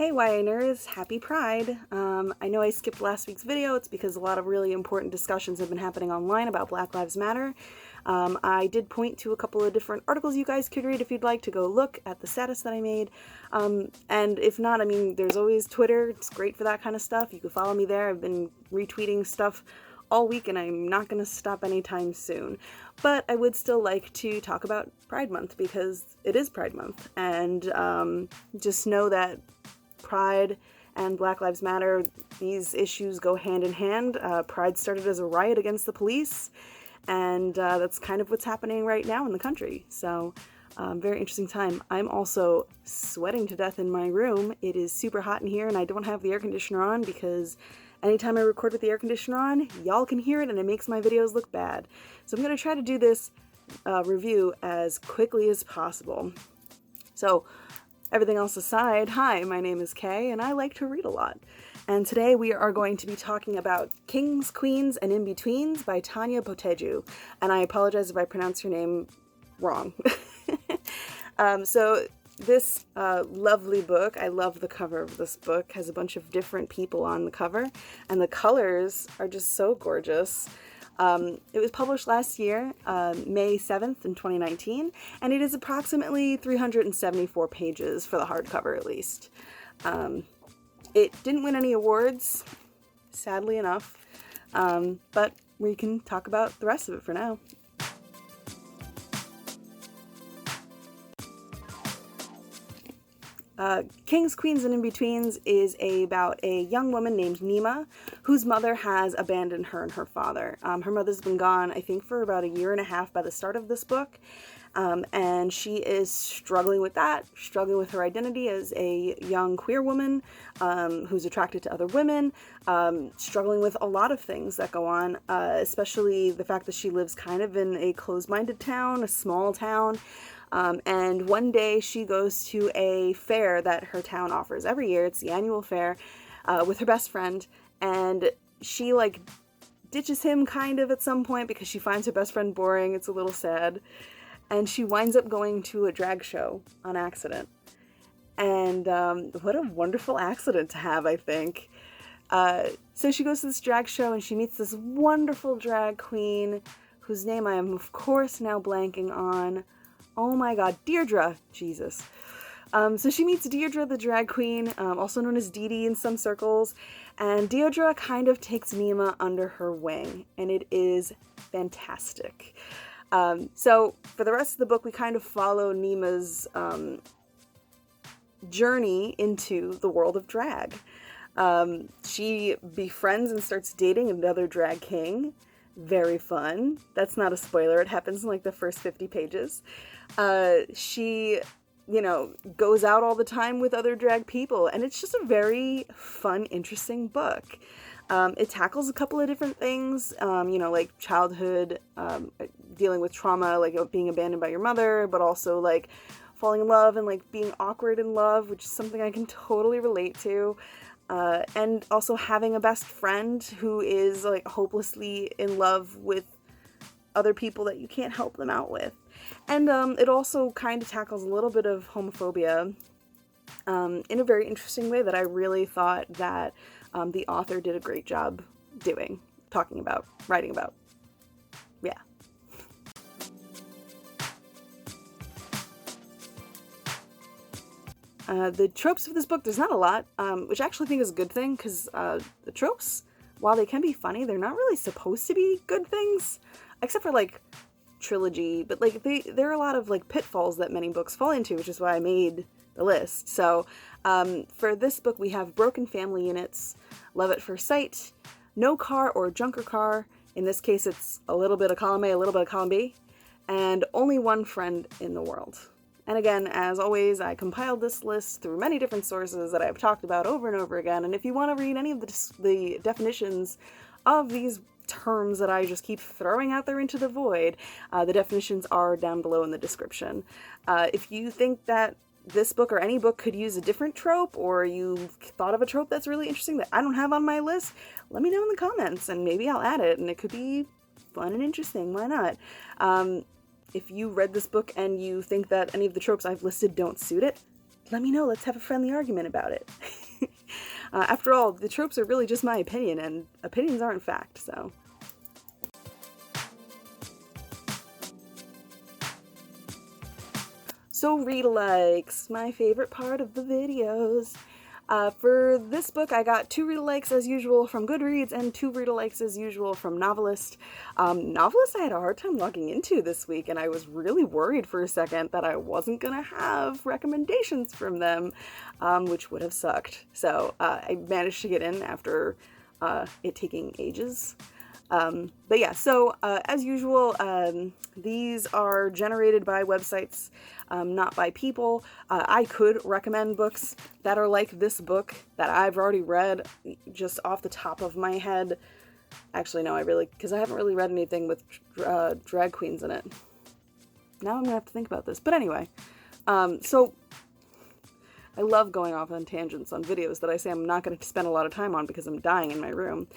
Hey YA nerds, happy Pride! I know I skipped last week's video. It's because a lot of really important discussions have been happening online about Black Lives Matter. I did point to a couple of different articles you guys could read if you'd like to go look at the status that I made. And if not, I mean, there's always Twitter. It's great for that kind of stuff. You can follow me there. I've been retweeting stuff all week and I'm not going to stop anytime soon. But I would still like to talk about Pride Month because it is Pride Month. And just know that Pride and Black Lives Matter, these issues go hand in hand. Pride started as a riot against the police, and that's kind of what's happening right now in the country. So, very interesting time. I'm also sweating to death in my room. It is super hot in here, and I don't have the air conditioner on because anytime I record with the air conditioner on, y'all can hear it, and it makes my videos look bad. So I'm going to try to do this review as quickly as possible. So, everything else aside, hi, my name is Kaye, and I like to read a lot. And today we are going to be talking about Kings, Queens, and In-Betweens by Tanya Boteju. And I apologize if I pronounce your name wrong. So this lovely book, I love the cover of this book, has a bunch of different people on the cover, and the colors are just so gorgeous. It was published last year, May 7th in 2019, and it is approximately 374 pages for the hardcover at least. It didn't win any awards, sadly enough, but we can talk about the rest of it for now. Kings, Queens, and In-Betweens is about a young woman named Nima, whose mother has abandoned her and her father. Her mother's been gone, I think, for about a year and a half by the start of this book, and she is struggling with that, struggling with her identity as a young queer woman who's attracted to other women, struggling with a lot of things that go on, especially the fact that she lives kind of in a closed-minded town, a small town. And one day she goes to a fair that her town offers every year. It's the annual fair, with her best friend, and she ditches him kind of at some point because she finds her best friend boring. It's a little sad. And she winds up going to a drag show on accident. And what a wonderful accident to have, I think. So she goes to this drag show and she meets this wonderful drag queen whose name I am, of course, now blanking on. Oh my god, Deirdre! Jesus. So she meets Deirdre the drag queen, also known as Dee Dee in some circles, and Deirdre kind of takes Nima under her wing, and it is fantastic. So for the rest of the book, we kind of follow Nima's journey into the world of drag. She befriends and starts dating another drag king. Very fun. That's not a spoiler. It happens in the first 50 pages. She, goes out all the time with other drag people, and it's just a very fun, interesting book. It tackles a couple of different things, like childhood, dealing with trauma, being abandoned by your mother, but also falling in love and being awkward in love, which is something I can totally relate to. And also having a best friend who is hopelessly in love with other people that you can't help them out with. And it also kind of tackles a little bit of homophobia in a very interesting way that I really thought that the author did a great job talking about, writing about. Yeah. The tropes of this book, there's not a lot, which I actually think is a good thing, because the tropes, while they can be funny, they're not really supposed to be good things, except for trilogy, but there are a lot of pitfalls that many books fall into, which is why I made the list. So for this book, we have broken family units, love at first sight, no car or junker car. In this case, it's a little bit of column A, a little bit of column B, and only one friend in the world. And again, as always, I compiled this list through many different sources that I've talked about over and over again, and if you want to read any of the definitions of these terms that I just keep throwing out there into the void, the definitions are down below in the description. If you think that this book or any book could use a different trope, or you thought of a trope that's really interesting that I don't have on my list, let me know in the comments, and maybe I'll add it, and it could be fun and interesting. Why not? If you read this book and you think that any of the tropes I've listed don't suit it, let me know. Let's have a friendly argument about it. After all, the tropes are really just my opinion, and opinions aren't fact, so. So Readalikes, my favorite part of the videos. For this book, I got 2 Readalikes as usual from Goodreads and 2 Readalikes as usual from Novelist. Novelist I had a hard time logging into this week, and I was really worried for a second that I wasn't gonna have recommendations from them, which would have sucked. So I managed to get in after it taking ages. But yeah, so as usual, these are generated by websites, not by people. I could recommend books that are like this book that I've already read just off the top of my head. Actually, no, because I haven't really read anything with drag queens in it. Now I'm gonna have to think about this. But anyway, so I love going off on tangents on videos that I say I'm not going to spend a lot of time on because I'm dying in my room.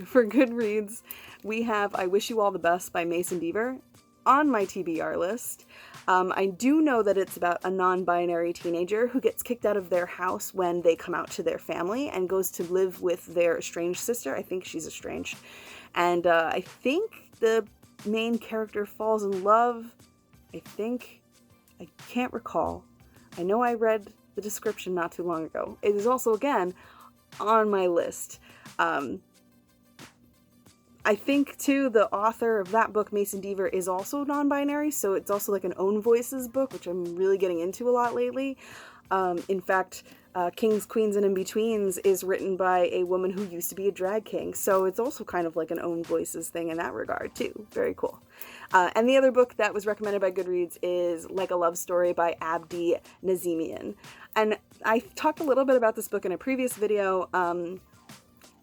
For Goodreads, we have I Wish You All the Best by Mason Deaver on my TBR list. I do know that it's about a non-binary teenager who gets kicked out of their house when they come out to their family and goes to live with their estranged sister. I think she's estranged. And I think the main character falls in love. I can't recall. I know I read the description not too long ago. It is also, again, on my list. I think, too, the author of that book, Mason Deaver, is also non-binary, so it's also like an own voices book, which I'm really getting into a lot lately. In fact, Kings, Queens, and In-Betweens is written by a woman who used to be a drag king, so it's also kind of like an own voices thing in that regard, too. Very cool. And the other book that was recommended by Goodreads is Like a Love Story by Abdi Nazemian. And I talked a little bit about this book in a previous video.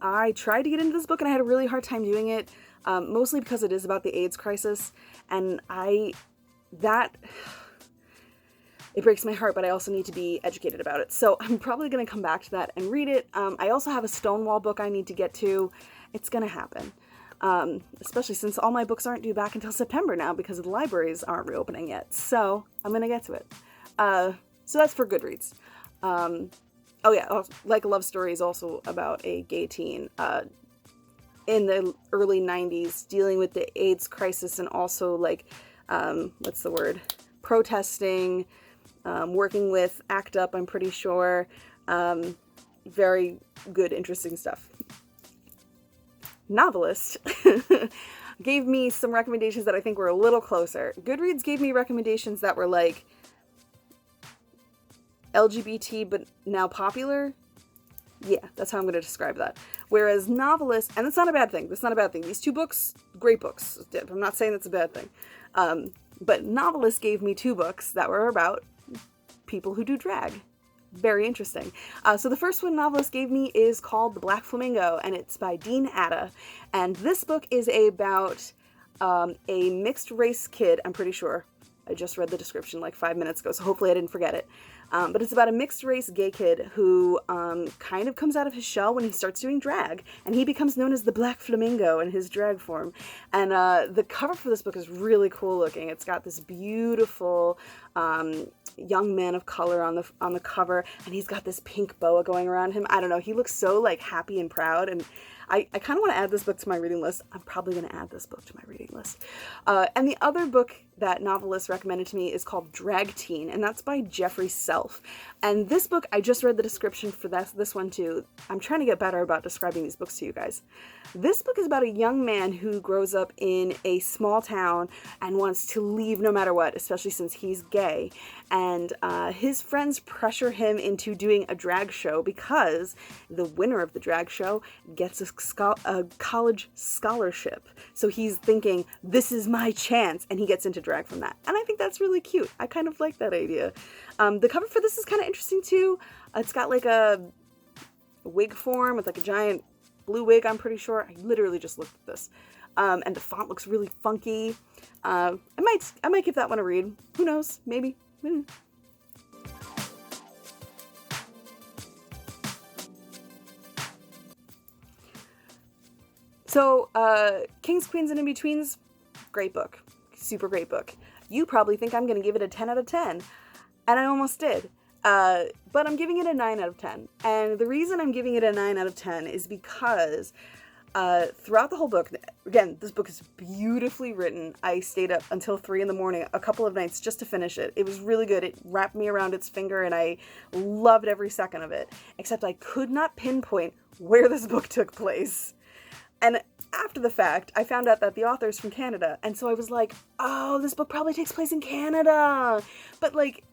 I tried to get into this book and I had a really hard time doing it, mostly because it is about the AIDS crisis, and it breaks my heart, but I also need to be educated about it. So I'm probably going to come back to that and read it. I also have a Stonewall book I need to get to. It's going to happen, especially since all my books aren't due back until September now because the libraries aren't reopening yet. So I'm going to get to it. So that's for Goodreads. Oh yeah, Like a Love Story is also about a gay teen in the early 90s dealing with the AIDS crisis and also like, protesting, working with ACT UP, I'm pretty sure. Very good, interesting stuff. Novelist gave me some recommendations that I think were a little closer. Goodreads gave me recommendations that were like LGBT but now popular. Yeah, that's how I'm going to describe that. Whereas Novelist, and that's not a bad thing. That's not a bad thing. These 2 books, great books. I'm not saying that's a bad thing. But Novelist gave me 2 books that were about people who do drag. Very interesting. So the first one Novelist gave me is called The Black Flamingo, and it's by Dean Atta. And this book is about a mixed race kid, I'm pretty sure. I just read the description like 5 minutes ago, so hopefully I didn't forget it. But it's about a mixed race gay kid who kind of comes out of his shell when he starts doing drag, and he becomes known as the Black Flamingo in his drag form. And the cover for this book is really cool looking. It's got this beautiful young man of color on the cover, and he's got this pink boa going around him. I don't know, he looks so like happy and proud, and I kind of want to add this book to my reading list. I'm probably going to add this book to my reading list. And the other book that Novelist recommended to me is called Drag Teen, and that's by Jeffrey Self. And this book, I just read the description for this one too. I'm trying to get better about describing these books to you guys. This book is about a young man who grows up in a small town and wants to leave no matter what, especially since he's gay. And his friends pressure him into doing a drag show because the winner of the drag show gets a college scholarship. So he's thinking, this is my chance, and he gets into drag from that. And I think that's really cute. I kind of like that idea. The cover for this is kind of interesting too. It's got like a wig form with like a giant blue wig, I'm pretty sure. I literally just looked at this. And the font looks really funky. I might give that one a read. Who knows? Maybe. So, Kings, Queens, and In-Betweens, great book. Super great book. You probably think I'm going to give it a 10 out of 10. And I almost did. But I'm giving it a 9 out of 10. And the reason I'm giving it a 9 out of 10 is because throughout the whole book, again, this book is beautifully written. I stayed up until 3 in the morning a couple of nights just to finish it. It was really good. It wrapped me around its finger and I loved every second of it. Except I could not pinpoint where this book took place. And after the fact, I found out that the author's from Canada. And so I was like, oh, this book probably takes place in Canada. But like,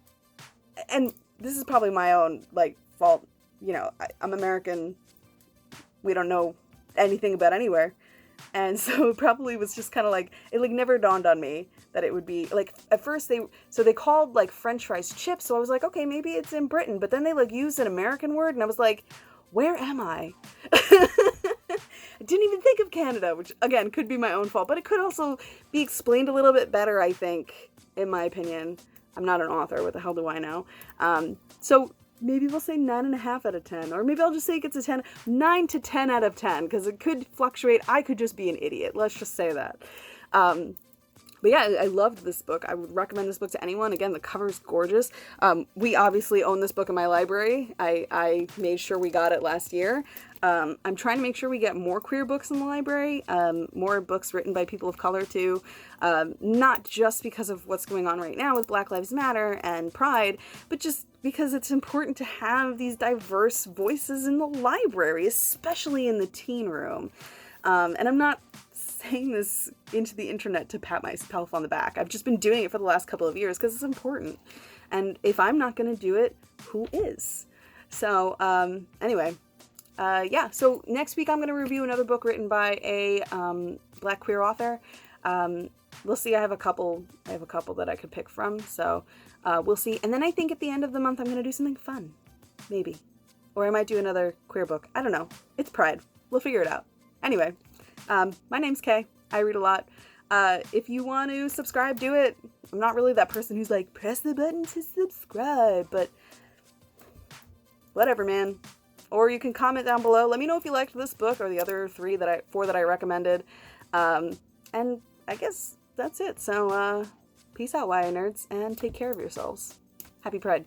and this is probably my own, like, fault. You know, I'm American. We don't know anything about anywhere. And so it probably was just kind of like, it like never dawned on me that it would be, like, at first they called, like, French fries chips. So I was like, okay, maybe it's in Britain. But then they, like, used an American word. And I was like, where am I? I didn't even think of Canada, which, again, could be my own fault. But it could also be explained a little bit better, I think, in my opinion. I'm not an author. What the hell do I know? So maybe we'll say 9.5 out of 10. Or maybe I'll just say it gets a 10. 9 to 10 out of 10. Because it could fluctuate. I could just be an idiot. Let's just say that. But yeah, I loved this book. I would recommend this book to anyone. Again, the cover's gorgeous. We obviously own this book in my library. I made sure we got it last year. I'm trying to make sure we get more queer books in the library, more books written by people of color too, not just because of what's going on right now with Black Lives Matter and Pride, but just because it's important to have these diverse voices in the library, especially in the teen room. And I'm not saying this into the internet to pat myself on the back. I've just been doing it for the last couple of years because it's important. And if I'm not going to do it, who is? So, anyway, yeah. So next week I'm going to review another book written by a Black queer author. We'll see. I have a couple that I could pick from. So, we'll see. And then I think at the end of the month I'm going to do something fun, maybe, or I might do another queer book. I don't know. It's Pride. We'll figure it out. Anyway. My name's Kaye. I read a lot. If you want to subscribe, do it. I'm not really that person who's like, press the button to subscribe, but whatever, man. Or you can comment down below. Let me know if you liked this book or the other four that I recommended. And I guess that's it. So, peace out, YA nerds, and take care of yourselves. Happy Pride.